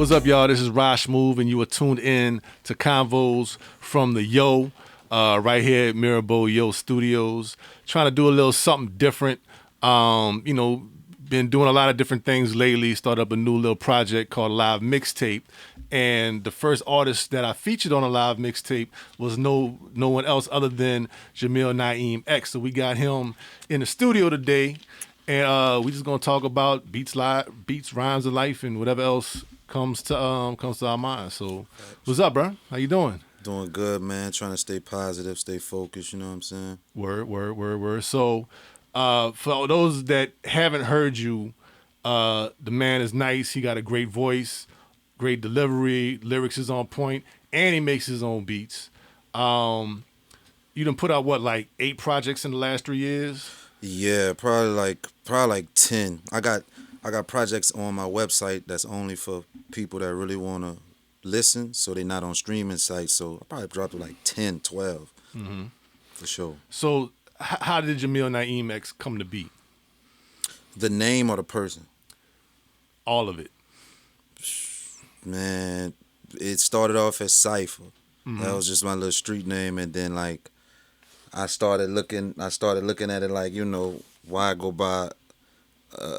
What's up, y'all? This is Raj Smoove, and you are tuned in to Convos from the Yeaux, right here at Mirabeau Yeaux Studios. Trying to do a little something different. Been doing a lot of different things lately. Started up a new little project called Live Mixtape, and the first artist that I featured on a live mixtape was no one else other than Jameel Na'im X. So we got him in the studio today, and we just gonna talk about beats, rhymes of life, and whatever else comes to our mind. So, what's up, bro? How you doing? Doing good, man. Trying to stay positive, stay focused. You know what I'm saying? Word. So, for those that haven't heard you, the man is nice. He got a great voice, great delivery, lyrics is on point, and he makes his own beats. You done put out what, like 8 projects in the last 3 years? Yeah, probably like 10. I got projects on my website that's only for people that really want to listen, so they're not on streaming sites. So I probably dropped like 10, 12 for sure. So how did Jameel Na'im X come to be? The name or the person? All of it. Man, it started off as Cypher. That was just my little street name, and then like I started looking at it like, why go by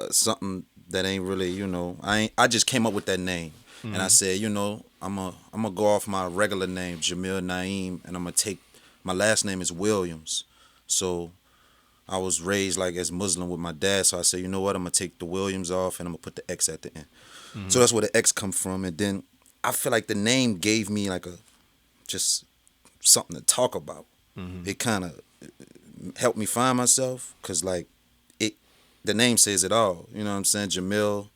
something that ain't really, I just came up with that name. And I said, I'm gonna go off my regular name, Jameel Na'im, and I'm gonna take my last name is Williams. So I was raised like as Muslim with my dad, so I said, you know what, I'm gonna take the Williams off and I'm gonna put the X at the end. So that's where the X come from. And then I feel like the name gave me like just something to talk about. It kind of helped me find myself, because like the name says it all. You know what I'm saying? Jameel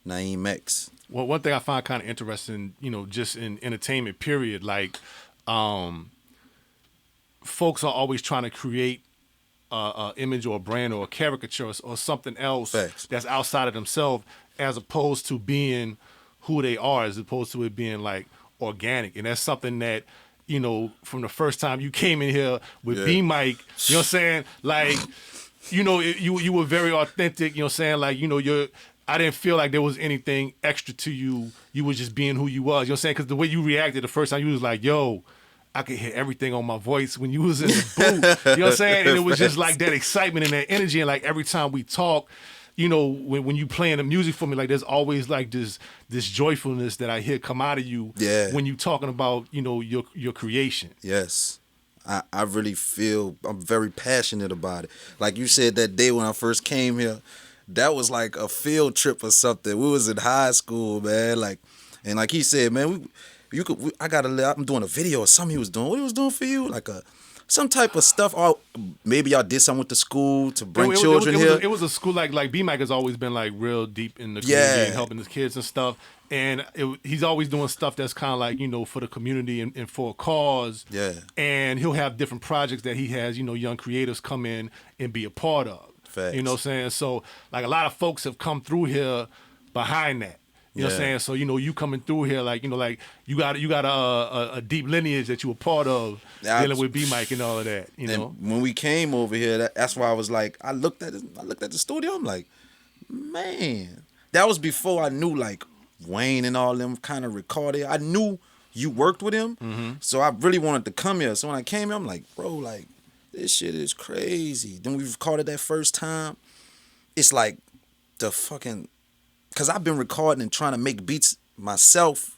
Na'im X. Well, one thing I find kind of interesting, just in entertainment period, like folks are always trying to create an image or a brand or a caricature or something else that's outside of themselves, as opposed to being who they are, as opposed to it being like organic. And that's something that, from the first time you came in here with B Mike, you know what I'm saying? Like, you were very authentic, you know what I'm saying? Like, I didn't feel like there was anything extra to you. You were just being who you was, you know what I'm saying? Because the way you reacted the first time, you was like, yo, I could hear everything on my voice when you was in the booth. You know what I'm saying? And it was just like that excitement and that energy. And like every time we talk, when you playing the music for me, like there's always like this joyfulness that I hear come out of you when you talking about, your creation. Yes. I really feel, I'm very passionate about it. Like you said that day when I first came here, that was like a field trip or something. We was in high school, man. And like he said, man, I'm doing a video or something he was doing. What he was doing for you? Like some type of stuff. Or maybe y'all did something with the school to bring children here. It was a school like B Mike has always been like real deep in the community and helping his kids and stuff. And he's always doing stuff that's kind of like, for the community and for a cause. Yeah. And he'll have different projects that he has, young creators come in and be a part of. Facts. You know what I'm saying? So like a lot of folks have come through here behind that. You know what I'm saying? So, you coming through here, like, like you got a deep lineage that you were part of, dealing with B Mike and all of that, know? When we came over here, that's why I was like, I looked at the studio, I'm like, man. That was before I knew like Wayne and all them kind of recorded. I knew you worked with him, so I really wanted to come here. So when I came here, I'm like, bro, like, this shit is crazy. Then we recorded that first time. It's like the fucking... Because I've been recording and trying to make beats myself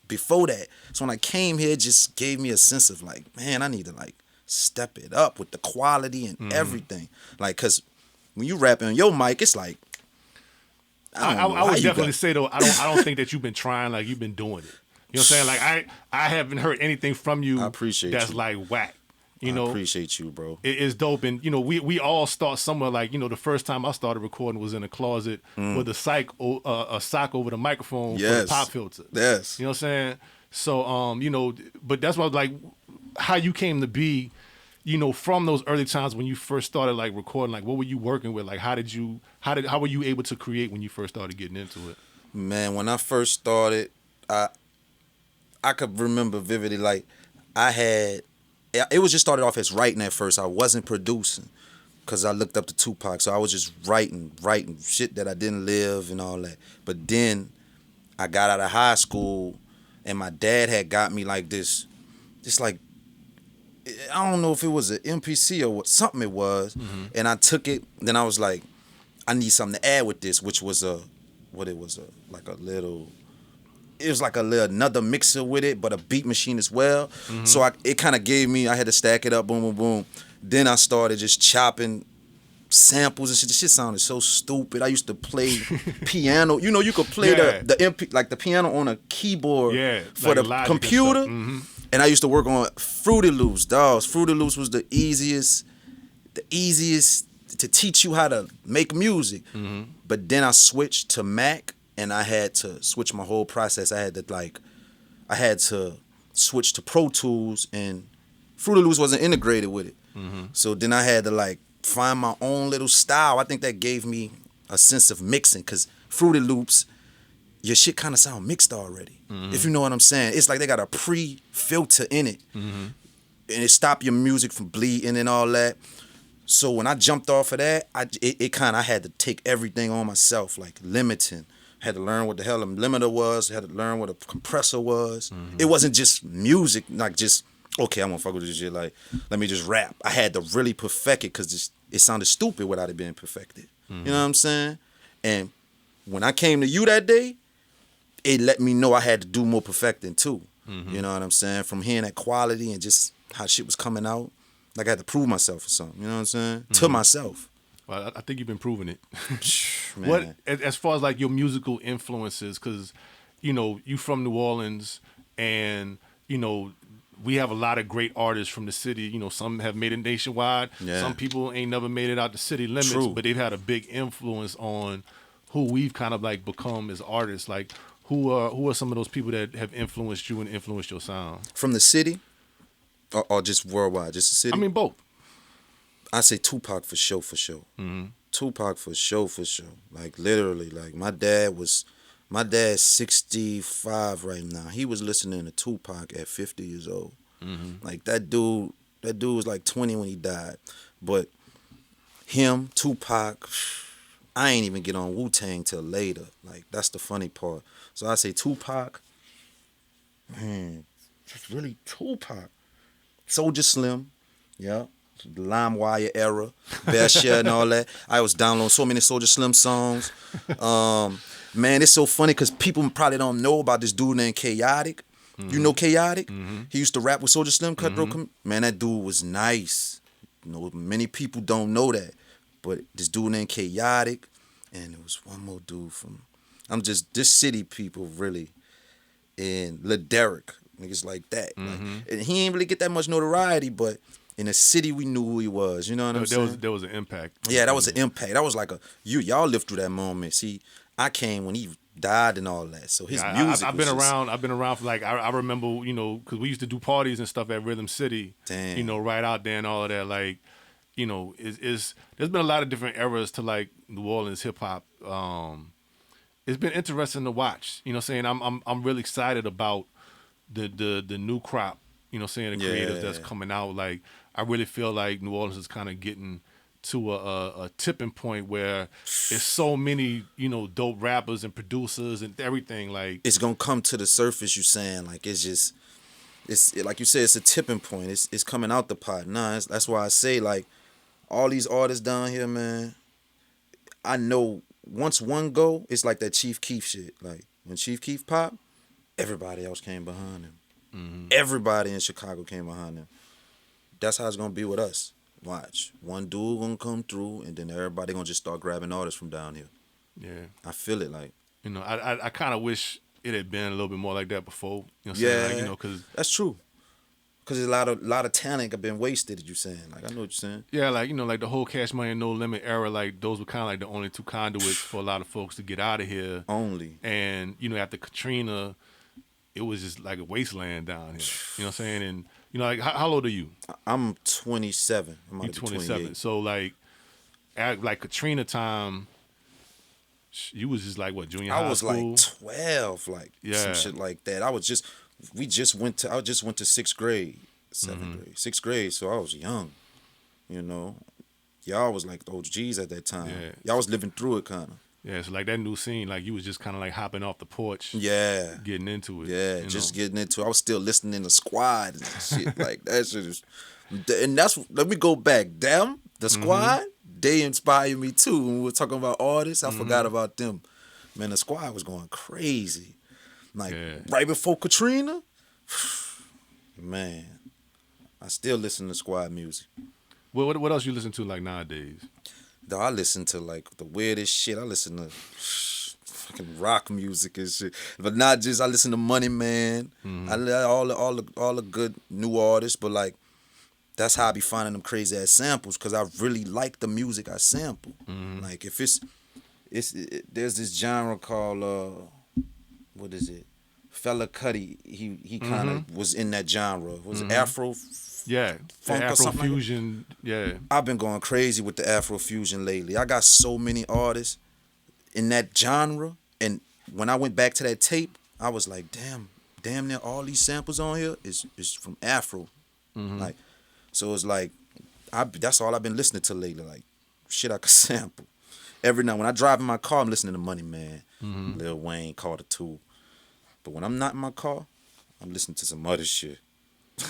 before that. So when I came here, it just gave me a sense of like, man, I need to like step it up with the quality and everything. Like, because when you rapping on your mic, it's like... I would definitely say, though, I don't think that you've been trying, like you've been doing it. You know what I'm saying? Like, I haven't heard anything from you that's like whack. I appreciate you, bro. It's dope. And, we all start somewhere. Like, the first time I started recording was in a closet with a sock over the microphone for the pop filter. Yes. You know what I'm saying? So, but that's what, like, how you came to be, from those early times when you first started, like, recording, like, what were you working with? Like, how were you able to create when you first started getting into it? Man, when I first started, I could remember vividly, like, it was just started off as writing at first. I wasn't producing because I looked up to Tupac. So I was just writing shit that I didn't live and all that. But then I got out of high school, and my dad had got me like this like, I don't know if it was an MPC or what, something it was, and I took it. Then I was like, I need something to add with this, which was another mixer with it, but a beat machine as well. So it kind of gave me, I had to stack it up, boom, boom, boom. Then I started just chopping samples and shit. The shit sounded so stupid. I used to play piano. You know, you could play the MP, like the piano on a keyboard for like the computer. And I used to work on Fruity Loops, dogs. Fruity Loops was the easiest to teach you how to make music. But then I switched to Mac, and I had to switch my whole process. I had to switch to Pro Tools, and Fruity Loops wasn't integrated with it. So then I had to like find my own little style. I think that gave me a sense of mixing, because Fruity Loops, your shit kind of sound mixed already. If you know what I'm saying. It's like they got a pre-filter in it. And it stop your music from bleeding and all that. So when I jumped off of that, I had to take everything on myself, like limiting. I had to learn what the hell a limiter was. I had to learn what a compressor was. It wasn't just music, like just, okay, I'm gonna fuck with this shit, like, let me just rap. I had to really perfect it, because it sounded stupid without it being perfected. You know what I'm saying? And when I came to you that day, it let me know I had to do more perfecting too. You know what I'm saying? From hearing that quality and just how shit was coming out, like I had to prove myself or something. You know what I'm saying? To myself. Well, I think you've been proving it. Man. What, as far as like your musical influences, because, you know, you from New Orleans, and, you know, we have a lot of great artists from the city. You know, some have made it nationwide. Yeah. Some people ain't never made it out the city limits. True. But they've had a big influence on who we've kind of like become as artists. Like, who are some of those people that have influenced you and influenced your sound? From the city, or just worldwide, just the city? I mean, both. I say Tupac for sure. Tupac for sure. Like literally, like my dad's 65 right now. He was listening to Tupac at 50 years old. Like that dude was like 20 when he died. But him, Tupac, I ain't even get on Wu-Tang till later. Like that's the funny part. So I say Tupac, man, just really Tupac. Soulja Slim, yeah. The LimeWire era, Best Share and all that. I was downloading so many Soulja Slim songs. Man, it's so funny because people probably don't know about this dude named Chaotic. You know Chaotic? He used to rap with Soulja Slim, Cutthroat. Man, that dude was nice. You know, many people don't know that. But this dude named Chaotic, and there was one more dude from, this city people really, and Lil Derek, niggas like that. Like, and he ain't really get that much notoriety, but in the city, we knew who he was. You know what I'm saying? There was an impact. Yeah, that was an impact. That was like y'all lived through that moment. See, I came when he died and all that. So his music. I've been around for like I remember, you know, because we used to do parties and stuff at Rhythm City. Damn. You know, right out there and all of that. Like, you know, there's been a lot of different eras to like New Orleans hip hop. It's been interesting to watch. You know, what I'm saying I'm really excited about the new crop. You know, saying the creatives that's coming out. Like, I really feel like New Orleans is kind of getting to a tipping point where there's so many, you know, dope rappers and producers and everything. Like, it's gonna come to the surface. You saying like it's like you said, it's a tipping point. It's coming out the pot. Nah, that's why I say like all these artists down here, man. I know once one go, it's like that Chief Keef shit. Like when Chief Keef popped, everybody else came behind him. Everybody in Chicago came behind him. That's how it's gonna be with us. Watch. One dude gonna come through, and then everybody gonna just start grabbing artists from down here. Yeah. I feel it like. You know, I kind of wish it had been a little bit more like that before. You know what I'm saying? Like, you know, because that's true. Because a lot of talent have been wasted, you saying. Like, I know what you're saying. Yeah, like, you know, like the whole Cash Money and No Limit era, like those were kind of like the only two conduits for a lot of folks to get out of here. Only. And, you know, after Katrina, it was just like a wasteland down here. You know what I'm saying? And, you know, like, how old are you? I'm 27. You're 27. So, like, at like Katrina time, you was just like, what, junior high school? I was like 12, like some shit like that. I just went to 6th grade, 7th grade, 6th grade, so I was young, you know. Y'all was like OGs at that time. Yeah. Y'all was living through it kind of. Yeah, so like that new scene, like you was just kind of like hopping off the porch. Yeah. Getting into it. Yeah, just getting into it. I was still listening to Squad and shit. Like, that shit is... And that's... Let me go back. Them, the Squad, they inspired me too. When we were talking about artists, I forgot about them. Man, the Squad was going crazy. Like, right before Katrina, man, I still listen to Squad music. What else you listen to like nowadays? Though I listen to like the weirdest shit. I listen to fucking rock music and shit, but not just. I listen to Money Man. I all the good new artists, but like that's how I be finding them crazy ass samples because I really like the music I sample. Like if there's this genre called what is it? Fella Cudi. He kind of was in that genre. Was it Afro? Yeah, funk or something Afrofusion. Like yeah, I've been going crazy with the Afrofusion lately. I got so many artists in that genre, and when I went back to that tape, I was like, damn near all these samples on here is from Afro. Like, so it's like, that's all I've been listening to lately. Like, shit I could sample. Every night when I drive in my car, I'm listening to Money Man, Lil Wayne, Carter 2. But when I'm not in my car, I'm listening to some other shit.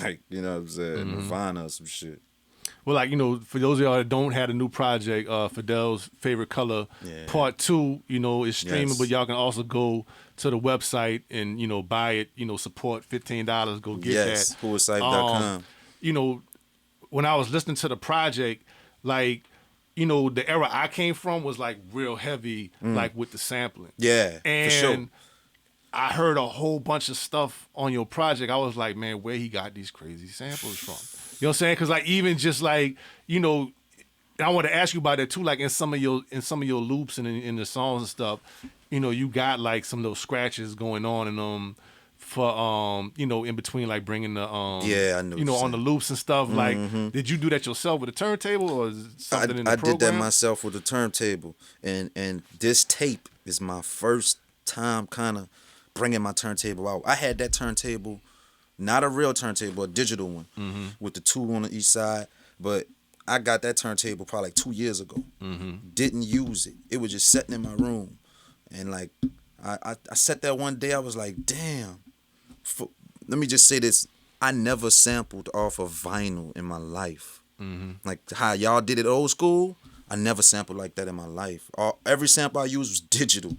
Like, you know what I'm saying? Nirvana or some shit. Well, like, you know, for those of y'all that don't have a new project, Fidel's Favorite Color Part 2, you know, is streaming, but y'all can also go to the website and, you know, buy it, you know, support $15, go get that. Yes, poolsite.com. You know, when I was listening to the project, like, you know, the era I came from was like real heavy, like with the sampling. Yeah, and for sure. I heard a whole bunch of stuff on your project. I was like, man, where he got these crazy samples from? You know what I'm saying? Because like even just like, you know, I want to ask you about that too. Like in some of your loops and in the songs and stuff, you know, you got like some of those scratches going on and for you know, in between like bringing the I know, you know, on the loops and stuff. Like, did you do that yourself with a turntable or is it something in the program? I did that myself with a turntable, and this tape is my first time kind of bringing my turntable out. I had that turntable, not a real turntable, a digital one, with the two on each side. But I got that turntable probably like 2 years ago. Didn't use it. It was just sitting in my room, and like I sat there one day. I was like, damn. Let me just say this: I never sampled off of vinyl in my life. Like how y'all did it old school. I never sampled like that in my life. Every sample I used was digital.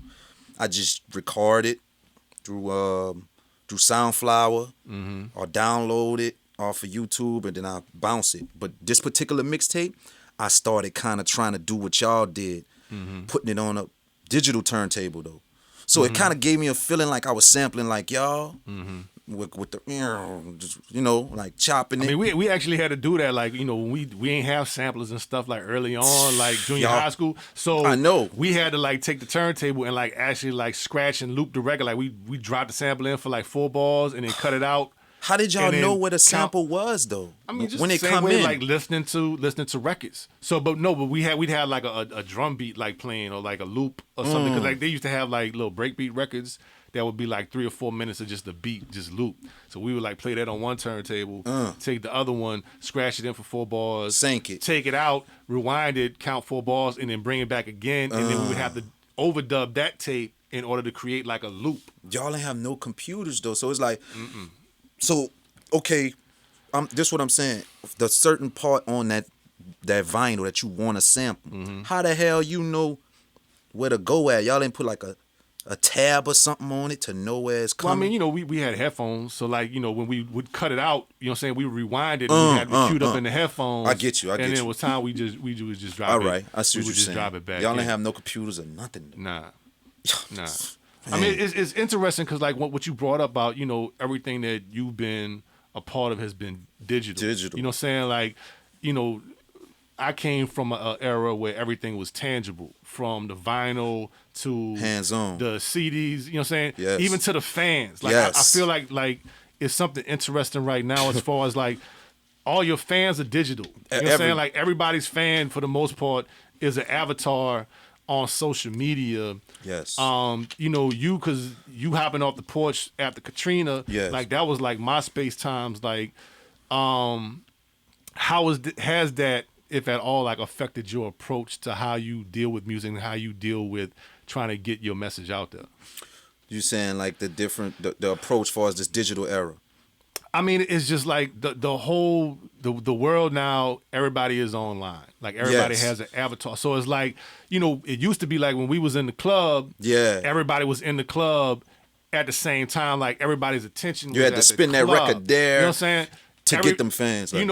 I just recorded through Soundflower or download it off of YouTube and then I bounce it. But this particular mixtape, I started kind of trying to do what y'all did, putting it on a digital turntable though. So it kind of gave me a feeling like I was sampling like y'all with the, you know, like chopping it. I mean, we actually had to do that, like, you know, when we ain't have samplers and stuff like early on, like junior high school. So I know we had to like take the turntable and like actually like scratch and loop the record. Like we dropped the sample in for like 4 bars and then cut it out. How did y'all know what a sample was though? I mean, just when the it same come way, in, like listening to records. So, but we'd have like a drum beat like playing or like a loop or something because like they used to have like little breakbeat records that would be like 3 or 4 minutes of just the beat, just loop. So we would like play that on one turntable, take the other one, scratch it in for 4 bars, sync it, take it out, rewind it, count 4 bars, and then bring it back again, and then we would have to overdub that tape in order to create like a loop. Y'all ain't have no computers though, so it's like, so. Okay, this is what I'm saying. The certain part on that vinyl that you want to sample, how the hell you know where to go at? Y'all ain't put like a tab or something on it to know where it's coming? Well, I mean, you know, we had headphones, so like, you know, when we would cut it out, you know what I'm saying, we would rewind it and we had it queued up in the headphones. I get you. And then it was time we would just drop it. All right, I see what you're saying. Drop it back. Y'all ain't have no computers or nothing. Nah. I mean, it's interesting because like what you brought up about, you know, everything that you've been a part of has been digital. You know what I'm saying? Like, you know, I came from an era where everything was tangible, from the vinyl to hands-on, the CDs, you know what I'm saying? Yes. Even to the fans. Like, yes. I feel like it's something interesting right now as far as like all your fans are digital. You know what I'm saying? Like everybody's fan for the most part is an avatar on social media. Yes. You know, because you hopping off the porch after Katrina, yes. like that was like MySpace times. Like, has that if at all, like affected your approach to how you deal with music and how you deal with trying to get your message out there? You saying like the approach far as this digital era? I mean, it's just like the whole the world now. Everybody is online. Like everybody has an avatar. So it's like, it used to be like when we was in the club. Yeah. Everybody was in the club at the same time. Like everybody's attention. You had to spin that record there. You know what I'm saying? To get them fans. Like.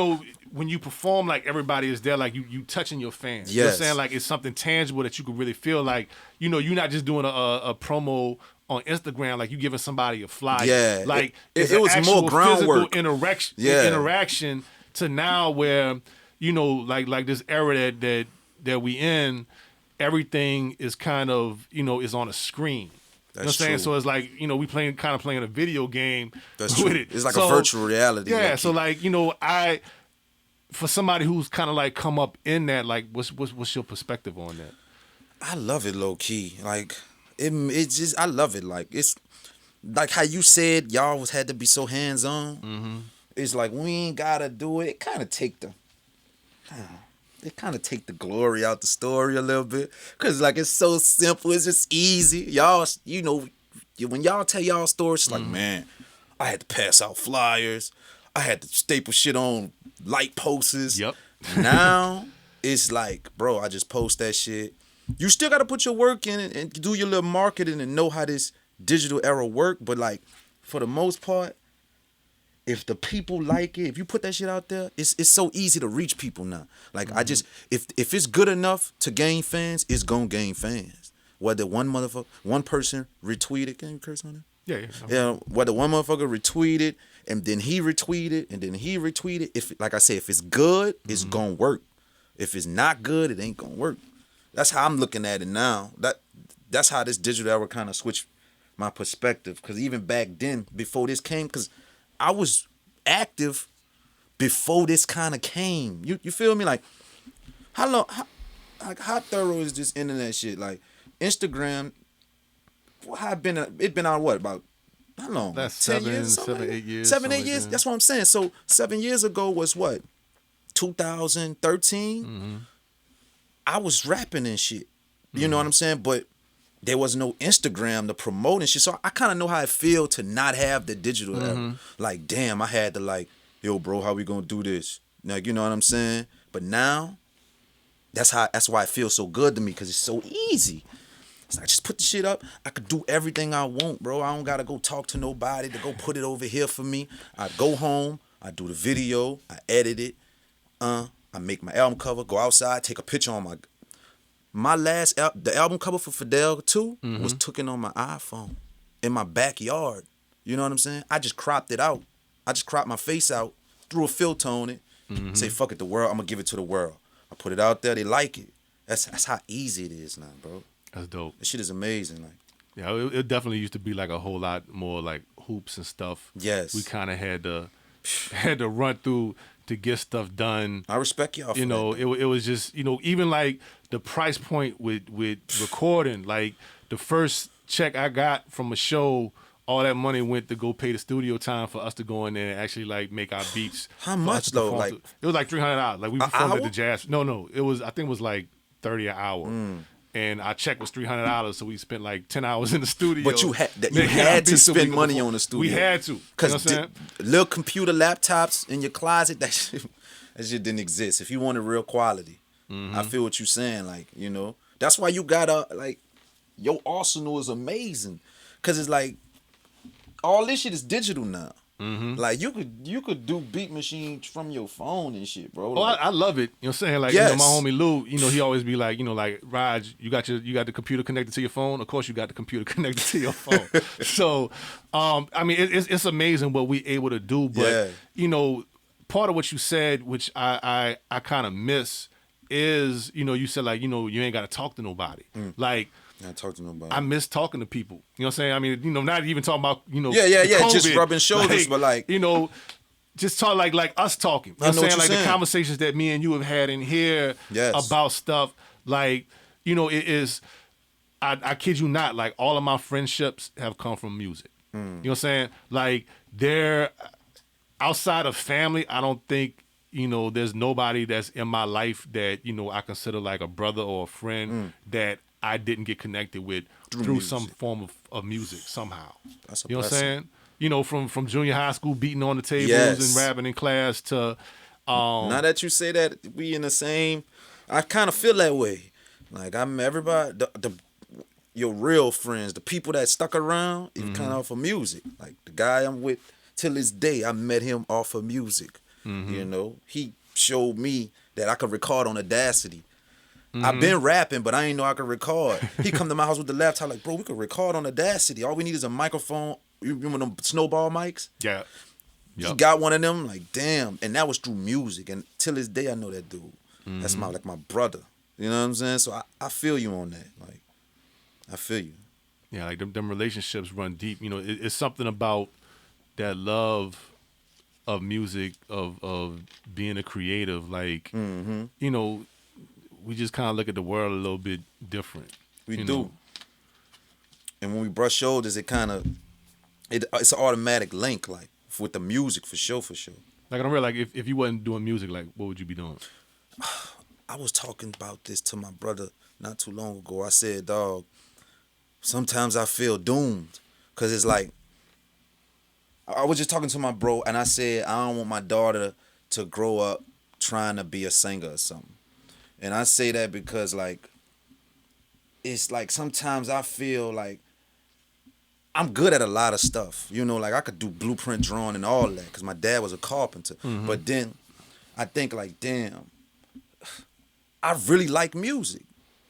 When you perform, like everybody is there. Like you touching your fans. Yes. You know what I'm saying? Like it's something tangible that you could really feel. Like you're not just doing a promo on Instagram, like you giving somebody a flyer. Yeah, like it was more groundwork. Interaction to now where like this era that we in, everything is kind of is on a screen. That's you know what I'm saying? true. So it's like we playing a video game. That's with true. it. It's like so, a virtual reality. Yeah. So like for somebody who's kind of like come up in that, like what's your perspective on that? I love it low key. Like. It's just I love it. Like it's like how you said y'all had to be so hands on. Mm-hmm. It's like we ain't gotta do it. It kind of take the glory out the story a little bit, cause like it's so simple. It's just easy. Y'all, when y'all tell y'all stories, it's like man, I had to pass out flyers. I had to staple shit on light posters. Yep. Now it's like, bro, I just post that shit. You still got to put your work in and do your little marketing and know how this digital era work. But like, for the most part, if the people like it, if you put that shit out there, it's so easy to reach people now. Like I just, if it's good enough to gain fans, it's gonna gain fans. Whether one person retweeted, can you curse on it? Yeah. Yeah. Whether one motherfucker retweeted and then he retweeted and then he retweeted. If like I say, if it's good, it's gonna work. If it's not good, it ain't gonna work. That's how I'm looking at it now. That's how this digital era kind of switched my perspective. Because even back then, before this came, because I was active before this kind of came. You feel me? Like, how thorough is this internet shit? Like, Instagram, it been out what, about, how long? That's 10 years? 7, 8 years. 7, 8 years? That's what I'm saying. So 7 years ago was what? 2013? Mm-hmm. I was rapping and shit. You know what I'm saying? But there was no Instagram to promote and shit. So I kind of know how it feel to not have the digital era. Like, damn, I had to like, yo, bro, how we gonna do this? Like, you know what I'm saying? But now, that's why it feels so good to me, because it's so easy. It's like, just put the shit up. I could do everything I want, bro. I don't gotta go talk to nobody to go put it over here for me. I go home, I do the video, I edit it. I make my album cover, go outside, take a picture on the album cover for Fidel 2 was taken on my iPhone in my backyard. You know what I'm saying? I just cropped it out. I just cropped my face out, threw a filter on it, say, fuck it, the world, I'm gonna give it to the world. I put it out there, they like it. That's how easy it is now, bro. That's dope. This shit is amazing. Like, yeah, it definitely used to be like a whole lot more like hoops and stuff. Yes. We kind of had to run through to get stuff done. I respect y'all for that. It was just, even like the price point with recording, like the first check I got from a show, all that money went to go pay the studio time for us to go in there and actually like make our beats. How much though? Like, it was like $300. Like we performed at the Jazz. No, I think it was like $30 an hour. And our check was $300, so we spent like 10 hours in the studio. But you had to spend money on the studio. We had to. Because little computer laptops in your closet, that shit didn't exist. If you wanted real quality, I feel what you're saying. Like, that's why you gotta, like, your arsenal is amazing. Because it's like, all this shit is digital now. Like, you could do beat machines from your phone and shit, bro. Oh, like, I love it. You know what I'm saying? Like, yes. my homie Lou, he always be like, like, Raj, you got the computer connected to your phone? Of course you got the computer connected to your phone. So, I mean, it's amazing what we able to do. But, part of what you said, which I kind of miss, is, you said, like, you ain't got to talk to nobody. Like, I talk to nobody. I miss talking to people. You know what I'm saying? I mean, not even talking about, Yeah, COVID, just rubbing shoulders, but like, just talk like us talking. You know what I'm saying? Like the conversations that me and you have had in here about stuff. Like, it is, I kid you not, like all of my friendships have come from music. You know what I'm saying? Like they're outside of family, I don't think, there's nobody that's in my life that, I consider like a brother or a friend that I didn't get connected with through some form of music somehow. That's a you know blessing. what I'm saying? From junior high school, beating on the tables and rapping in class to. Now that you say that, we in the same. I kind of feel that way. Like I'm everybody, your real friends, the people that stuck around, it kind of off of music. Like the guy I'm with till this day, I met him off of music. He showed me that I could record on Audacity. I've been rapping, but I ain't know I could record. He come to my house with the laptop, like, bro, we could record on Audacity. All we need is a microphone. You remember them snowball mics? Yeah. Yep. He got one of them, like, damn. And that was through music. And till this day, I know that dude. That's my brother. You know what I'm saying? So I feel you on that. Like, I feel you. Yeah, like them relationships run deep. It's something about that love of music, of being a creative. Like, we just kind of look at the world a little bit different. We do. And when we brush shoulders, it's an automatic link, like, with the music, for sure. Like, I don't realize, like, if you wasn't doing music, like, what would you be doing? I was talking about this to my brother not too long ago. I said, dog, sometimes I feel doomed. Because it's like, I was just talking to my bro, and I said, I don't want my daughter to grow up trying to be a singer or something. And I say that because, like, it's like sometimes I feel like I'm good at a lot of stuff. Like I could do blueprint drawing and all that because my dad was a carpenter. But then I think, like, damn, I really like music.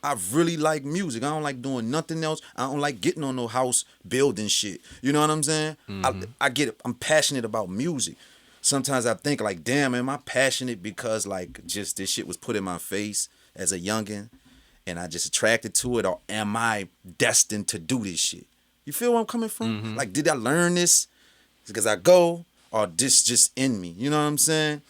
I don't like doing nothing else. I don't like getting on no house building shit. You know what I'm saying? I get it. I'm passionate about music. Sometimes I think, like, damn, am I passionate because, like, just this shit was put in my face as a youngin' and I just attracted to it, or am I destined to do this shit? You feel where I'm coming from? Like, did I learn this because I go, or this just in me? You know what I'm saying?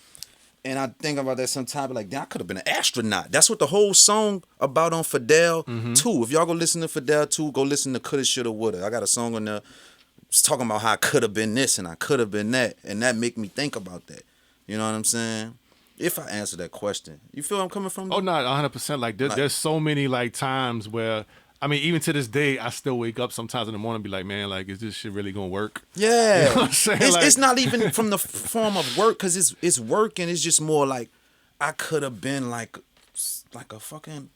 And I think about that sometimes, like, damn, I could have been an astronaut. That's what the whole song about on Fidel 2. If y'all go listen to Fidel 2, go listen to Coulda, Shoulda, Woulda. I got a song on there. It's talking about how I could have been this and I could have been that. And that make me think about that. You know what I'm saying? If I answer that question. You feel where I'm coming from? Oh, no, 100%. Like, there's so many, like, times where, I mean, even to this day, I still wake up sometimes in the morning and be like, man, like, is this shit really going to work? Yeah. You know what I'm saying? It's not even from the form of work, because it's work, and it's just more like I could have been like a fucking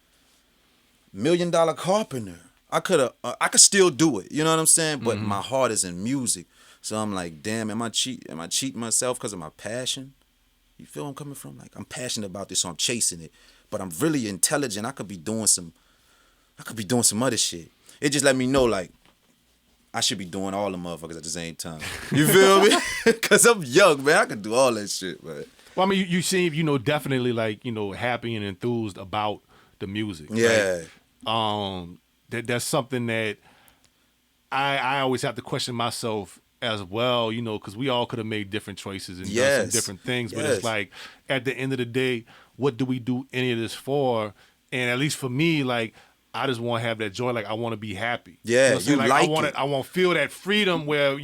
$1 million carpenter. I could still do it. You know what I'm saying? But my heart is in music. So I'm like, damn, am I cheating myself because of my passion? You feel where I'm coming from? Like, I'm passionate about this, so I'm chasing it. But I'm really intelligent. I could be doing some other shit. It just let me know, like, I should be doing all the motherfuckers at the same time. You feel me? Because I'm young, man. I can do all that shit, man. Well, I mean, you seem, definitely, like, happy and enthused about the music. Yeah. Right? That's something that I always have to question myself as well, because we all could have made different choices and done some different things. But it's like, at the end of the day, what do we do any of this for? And at least for me, like, I just want to have that joy. Like, I want to be happy. Yeah, you know I want to feel that freedom where,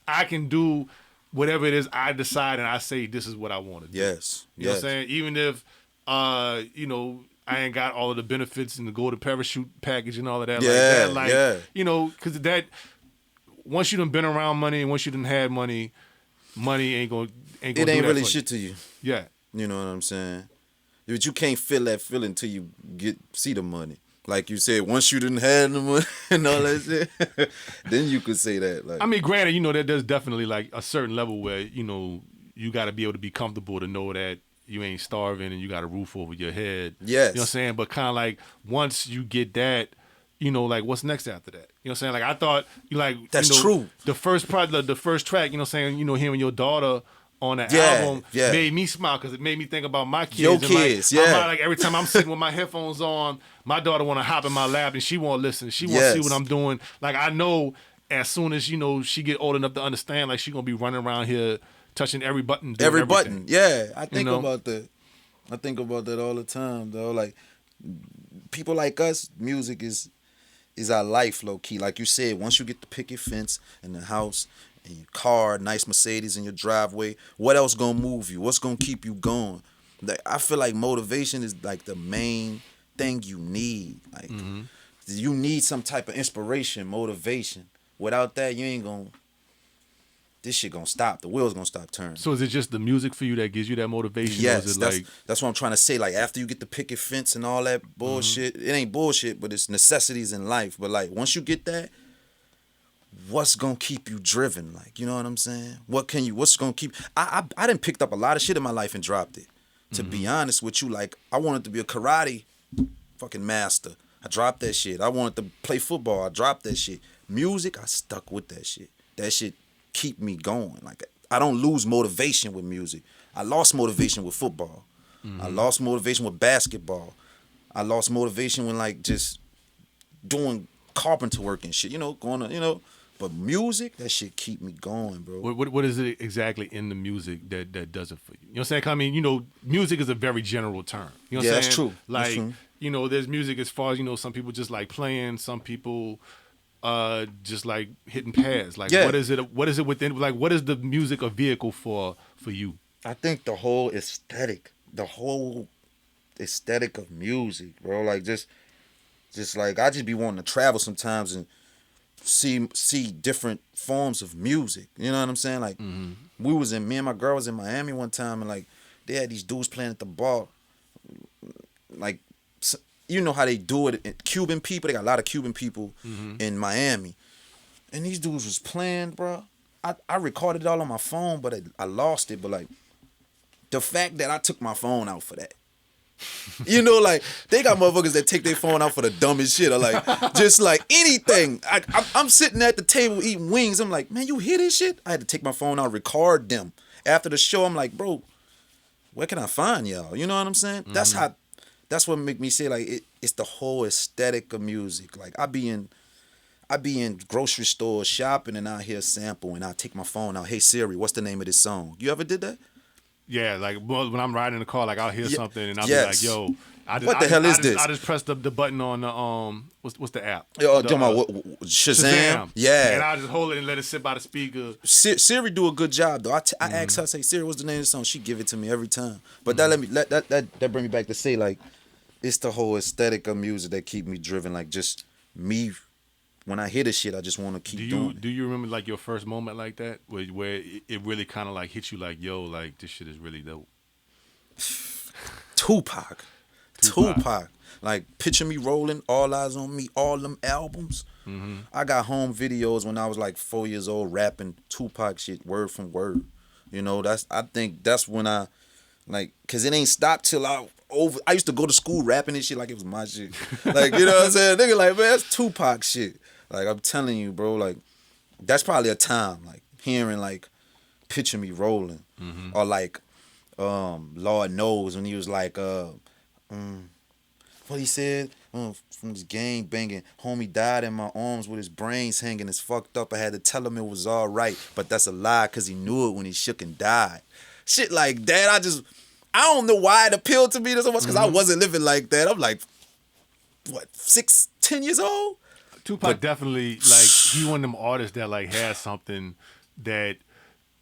I can do whatever it is I decide and I say this is what I want to do. Yes. You know what I'm saying? Even if, I ain't got all of the benefits and the golden parachute package and all of that. Because that, once you done been around money and once you done had money ain't gonna it do ain't that really for shit to you. Yeah. You know what I'm saying? But you can't feel that feeling till you see the money. Like you said, once you didn't have the money and all that shit, then you could say that. Like, I mean, granted, that there's definitely like a certain level where, you got to be able to be comfortable to know that you ain't starving and you got a roof over your head. Yes. You know what I'm saying? But kind of like once you get that, like what's next after that? You know what I'm saying? Like I thought that's true. The first track, hearing your daughter on the album made me smile because it made me think about my kids. Your and kids, like every time I'm sitting with my headphones on, my daughter want to hop in my lap and she want to listen. She want to see what I'm doing. Like I know as soon as, she get old enough to understand, like she going to be running around here touching every button. Every button, yeah. I think about that. I think about that all the time, though. Like, people like us, music is our life, low key. Like you said, once you get the picket fence and the house in your car, nice Mercedes in your driveway. What else gonna move you? What's gonna keep you going? Like, I feel like motivation is like the main thing you need. Like you need some type of inspiration, motivation. Without that, you ain't gonna. This shit gonna stop. The wheel's gonna stop turning. So is it just the music for you that gives you that motivation? Yes, or is it that's what I'm trying to say. Like after you get the picket fence and all that bullshit, it ain't bullshit, but it's necessities in life. But like once you get that, what's gonna keep you driven? Like, you know what I'm saying? What's gonna keep I done picked up a lot of shit in my life and dropped it. To be honest with you, like I wanted to be a karate fucking master. I dropped that shit. I wanted to play football. I dropped that shit. Music, I stuck with that shit. That shit keep me going. Like I don't lose motivation with music. I lost motivation with football. I lost motivation with basketball. I lost motivation when like just doing carpenter work and shit. You know, going to, you know. But music, that shit keep me going, bro. What is it exactly in the music that does it for you? You know what I'm saying? I mean, you know, music is a very general term. You know what I'm saying? That's true. Like, that's true. You know, there's music as far as, you know, some people just like playing, some people just like hitting pads. Like, what is it within, like, what is the music a vehicle for you? I think the whole aesthetic of music, bro. Like, just like, I just be wanting to travel sometimes and see different forms of music. You know what I'm saying? Like me and my girl was in Miami one time, and like they had these dudes playing at the bar. Like, you know how they do it. Cuban people, they got a lot of Cuban people in Miami, and these dudes was playing, bro. I recorded it all on my phone, but I lost it. But like the fact that I took my phone out for that. You know, like, they got motherfuckers that take their phone out for the dumbest shit, or like, just like anything. I'm sitting at the table eating wings. I'm like, man, you hear this shit? I had to take my phone out, record them. After the show, I'm like, bro, where can I find y'all? You know what I'm saying? That's what make me say, like, it's the whole aesthetic of music. Like, I be in grocery stores shopping, and I hear a sample, and I take my phone out. Hey Siri, what's the name of this song? You ever did that? Yeah, like when I'm riding in the car, like I'll hear something and I'll be like, "Yo, what the hell is this?" I just pressed the button on the what's the app? Shazam. Yeah, and I'll just hold it and let it sit by the speaker. Siri do a good job though. I ask her, I say, Siri, what's the name of the song? She give it to me every time. But that bring me back to say, like, it's the whole aesthetic of music that keep me driven. Like, just me. When I hear this shit, I just want to keep doing it. Do you remember like your first moment like that, where it really kind of like hit you like, yo, like this shit is really dope? Tupac. Like, Picture Me Rolling, All Eyes on Me, all them albums. I got home videos when I was like 4 years old rapping Tupac shit word from word. You know, I think that's when I, like, cause it ain't stopped till I used to go to school rapping and shit like it was my shit. Like, you know what I'm saying? Nigga, like, man, that's Tupac shit. Like, I'm telling you, bro, like, that's probably a time, like, hearing, like, Picture Me Rolling. Or, like, Lord Knows, when he was like, what he said? From this gang banging, homie died in my arms with his brains hanging. It's fucked up. I had to tell him it was all right, but that's a lie because he knew it when he shook and died. Shit like that, I don't know why it appealed to me so much because I wasn't living like that. I'm like, what, 10 years old? Tupac definitely, like, he one of them artists that like has something that,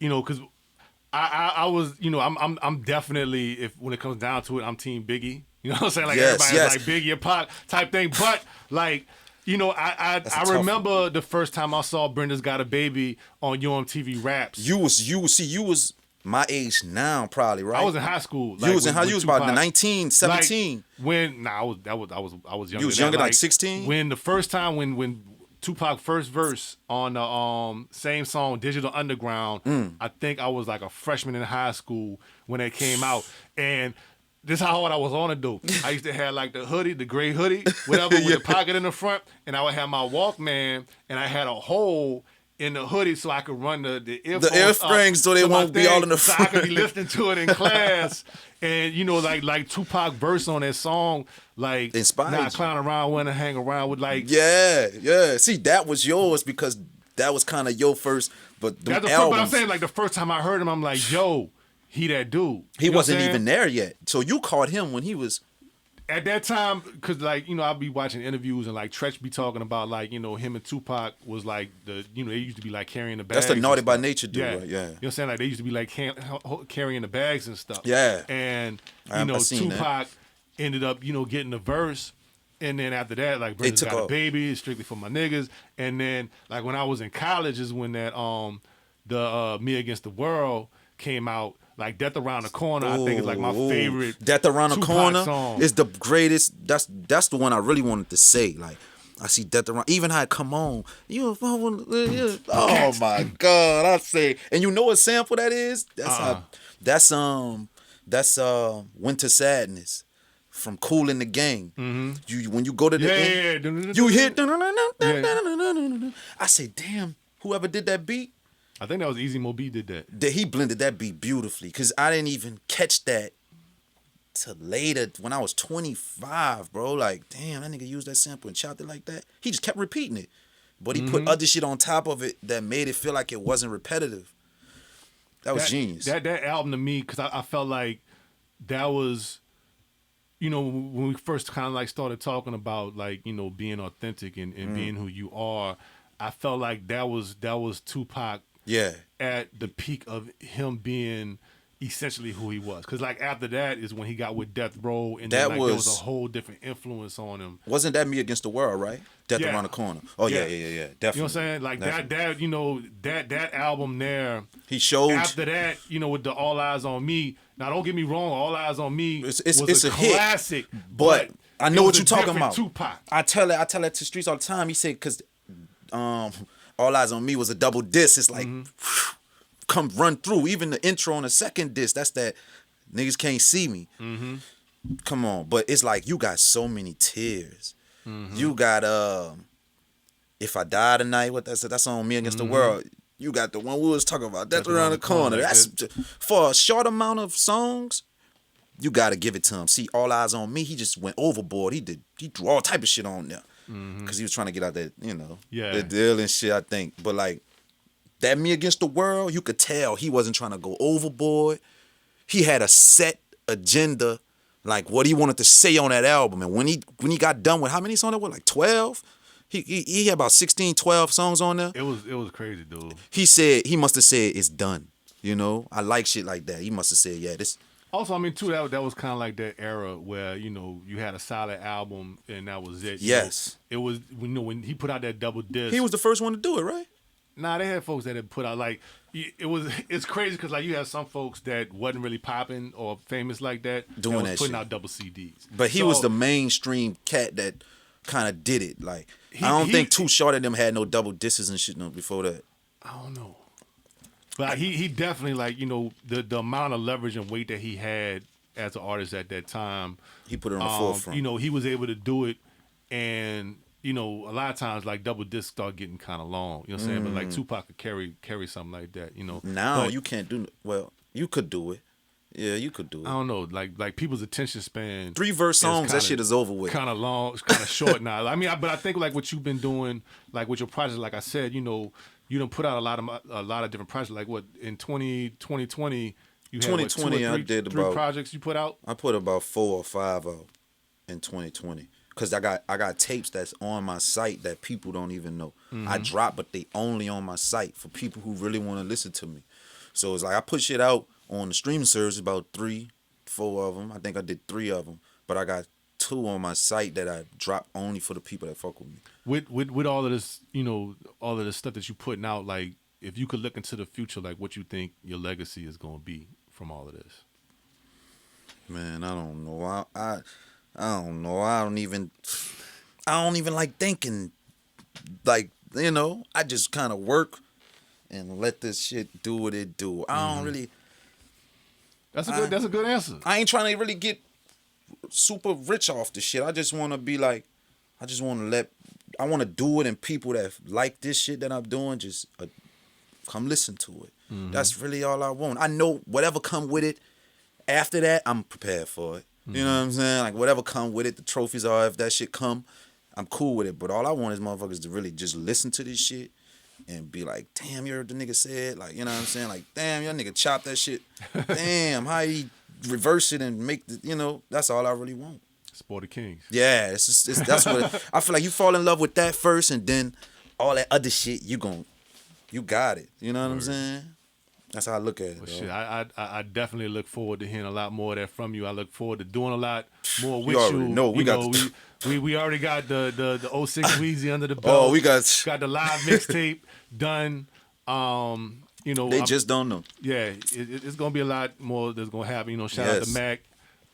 you know, because I was, you know, I'm definitely, if when it comes down to it, I'm Team Biggie. You know what I'm saying? Like, everybody's like Biggie or Pac type thing. But like, you know, I remember the first time I saw Brenda's Got a Baby on UMTV Raps. You was my age now, probably, right? I was in high school. Like, you was about 19, 17. Like, I was younger. You was younger, like 16? When the first time when Tupac first verse on the same song Digital Underground, I think I was like a freshman in high school when it came out, and this is how hard I was on it though. I used to have like the hoodie, the gray hoodie, whatever, with the pocket in the front, and I would have my Walkman, and I had a hole in the hoodie so I could run the earphones ear springs so they won't be all in the front. So I could be listening to it in class. And, you know, like Tupac verse on that song, like, inspired not clown around, want to hang around with, like. Yeah. See, that was yours because that was kind of your first, but the albums. But I'm saying, like, the first time I heard him, I'm like, yo, he that dude. He wasn't even there yet. So you caught him when he was At that time, because like, I'll be watching interviews and like Tretch be talking about like, him and Tupac was like they used to be like carrying the bags. That's the Naughty by Nature dude, right? Yeah. You know what I'm saying? Like they used to be like carrying the bags and stuff. Yeah. And, I seen Tupac ended up, getting the verse. And then after that, like, Brothers Got a Baby, it's strictly for my niggas. And then, like, when I was in college is when that, the Me Against the World came out. Like Death Around the Corner, I think is like my favorite. Death Around the Corner song. is the greatest. That's the one I really wanted to say. Like I see Death Around, even how it come on. Oh my God, I say, and you know what sample that is? That's Winter Sadness from Kool and the Gang. Mm-hmm. When you go to the end, you hit. I say, damn, whoever did that beat. I think that was Easy Mo B did that. He blended that beat beautifully because I didn't even catch that till later when I was 25, bro. Like, damn, that nigga used that sample and chopped it like that. He just kept repeating it. But he put other shit on top of it that made it feel like it wasn't repetitive. That was genius. That album to me, because I felt like that was, when we first kind of like started talking about like, being authentic and being who you are, I felt like that was Tupac. Yeah. At the peak of him being essentially who he was. Because, like, after that is when he got with Death Row, and then, like, there was a whole different influence on him. Wasn't that Me Against the World, right? Death Around the Corner. Oh, yeah. Definitely. You know what I'm saying? Like, that album there. He showed. After that, with the All Eyes on Me. Now, don't get me wrong. All Eyes on Me it's a classic. Hit. But I know what you're talking about. Tupac. I tell that to Streets all the time. He said, because All Eyes on Me was a double disc. It's like, come run through. Even the intro on the second disc, that's that niggas can't see me. Mm-hmm. Come on. But it's like, you got so many tears. Mm-hmm. You got, If I Die Tonight, that's on Me Against the World. You got the one we was talking about, Death Around the Corner. That's for a short amount of songs, you got to give it to him. See, All Eyes on Me, he just went overboard. He drew all type of shit on there. Because he was trying to get out that, the deal and shit, I think. But, like, that Me Against the World, you could tell he wasn't trying to go overboard. He had a set agenda, like, what he wanted to say on that album. And when he got done with, how many songs there were? Like, 12? He had about 16, 12 songs on there. It was crazy, dude. He must have said, it's done. I like shit like that. He must have said, yeah, this... Also, I mean, too, that was kind of like that era where, you had a solid album and that was it. Yes. It was, when he put out that double disc. He was the first one to do it, right? Nah, they had folks that had put out, like, it's crazy because, like, you have some folks that wasn't really popping or famous like that. Doing that was putting shit. out double CDs. But he was the mainstream cat that kind of did it. Like, I don't think Too Short of them had no double discs and shit before that. I don't know. But he definitely, like, the amount of leverage and weight that he had as an artist at that time. He put it on the forefront. He was able to do it. And, a lot of times, like, double discs start getting kind of long. You know what I'm saying? But, like, Tupac could carry something like that, Now, you can't do... Well, you could do it. Yeah, you could do it. I don't know. Like people's attention span... 3-verse songs, that shit is over with. Kind of long. It's kind of short now. I mean, but I think, like, what you've been doing, like, with your project, like I said, you done put out a lot of different projects. Like what in 2020 you had 2020 I did three about projects you put out. I put about 4 or 5 out in 2020 because I got tapes that's on my site that people don't even know. I drop, but they only on my site for people who really want to listen to me. So it's like I put shit out on the streaming service, about 3, 4 of them. I think I did 3 of them, but I got 2 on my site that I drop only for the people that fuck with me. With all of this, all of this stuff that you putting out, like, if you could look into the future, like, what you think your legacy is going to be from all of this? Man, I don't know. I don't know. I don't even like thinking. Like, I just kind of work and let this shit do what it do. I don't really. That's a good answer. I ain't trying to really get super rich off the shit. I just want to be like, I want to do it, and people that like this shit that I'm doing just come listen to it. That's really all I want. I know whatever come with it, after that, I'm prepared for it. You know what I'm saying? Like, whatever come with it, the trophies are, if that shit come, I'm cool with it. But all I want is motherfuckers to really just listen to this shit and be like, damn, you heard the nigga said? Like, you know what I'm saying? Like, damn, your nigga chopped that shit. Damn, how he reverse it and make the, that's all I really want. Sport of Kings. Yeah, that's what I feel like. You fall in love with that first, and then all that other shit, you got it. You know what I'm saying? That's how I look at it. Well, shit, I definitely look forward to hearing a lot more of that from you. I look forward to doing a lot more with you. No, we already got the 06 Weezy under the belt. Oh, we got the live mixtape done. They just don't know. Yeah, it's gonna be a lot more that's gonna happen. Shout out to Mac.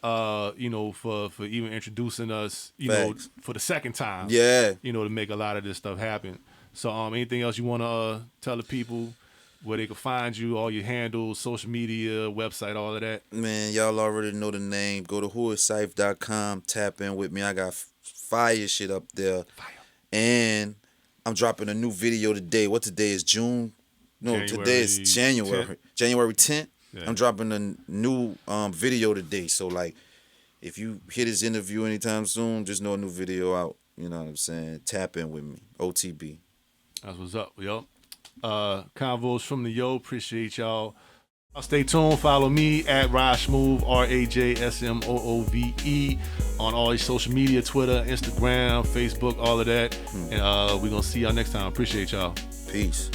For even introducing us. For the second time. Yeah. To make a lot of this stuff happen. So, anything else you wanna tell the people? Where they can find you, all your handles, social media, website, all of that. Man, y'all already know the name. Go to whoissyph.com, tap in with me. I got fire shit up there. Fire. And I'm dropping a new video today. What today is? June? No, today is January. 10th. January 10th. Yeah. I'm dropping a new video today. So, like, if you hear this interview anytime soon, just know a new video out. You know what I'm saying? Tap in with me. OTB. That's what's up, yo. Convos from the Yeaux. Appreciate y'all. Stay tuned. Follow me at Raj Smoove, RAJSMOOVE, on all your social media, Twitter, Instagram, Facebook, all of that. And we're going to see y'all next time. Appreciate y'all. Peace.